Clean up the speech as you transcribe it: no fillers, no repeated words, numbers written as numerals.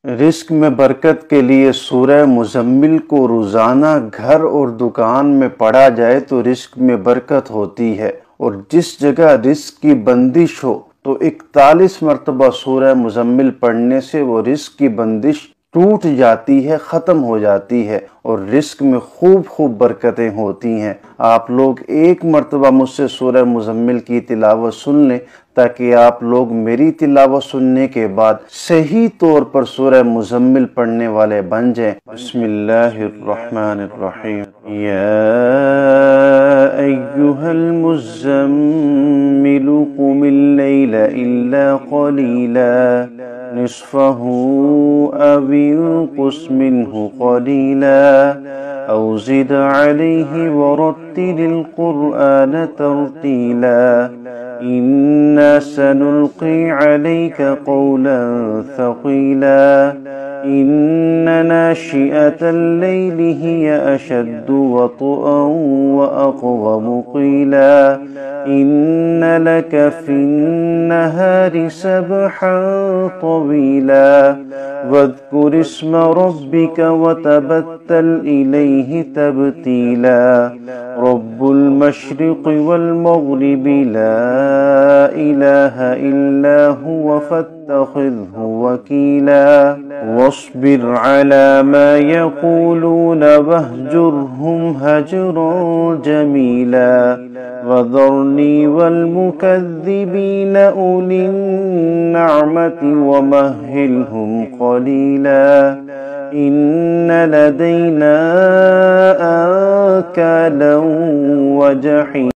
Risk में बरकत के लिए सूरह मुज़म्मिल को रोज़ाना घर और दुकान में पढ़ा जाए तो रिस्क में बरकत होती है। और जिस जगह रिस्क की बंदिश हो तो 41 मरतबा सूरह मुज़म्मिल पढ़ने से वो रिस्क की बंदिश टूट जाती है, ख़त्म हो जाती है और रिस्क में खूब खूब बरकतें होती हैं। आप लोग एक मरतबा मुझसे सूरह मुज़म्मिल की तिलावत सुन लें ताकि आप लोग मेरी तिलावत सुनने के बाद सही तौर पर सूरह मुज़म्मिल पढ़ने वाले बन जाएं। बिस्मिल्लाहिर्रहमानिर्रहीम। या अय्युहल मुज़्ज़म्मिलु क़ुमिल लैला इल्ला क़लीला निस्फ़हु अव इंक़ुस मिन्हु क़लीला औ ज़िद अलैहि वरत्तिलिल क़ुरआन तर्तीला इन्ना सनुल्क़ी अलैका क़ौलन थक़ीला इन्न नाशिअतल लैलि हिय अशद्दु वत्अन व अक़वमु क़ीला इन्न लक फ़िन्नहारि सबहन तवीला वज़्कुर इस्म रब्बिक वतबत्तल इलैहि तब्तीला रब्बुल मशरिक़ि वल मग़रिबि ला इलाहा इल्ला हुवा फत्तख़िज़हु वकीला वस्बिर अला मा यक़ूलून वहजुरहुम हजरन जमीला वज़रनी वल मुकज़्ज़िबीन उलिन नअमति वमह्हिलहुम क़लीला इन्न लदैना अंकालन व जहीम।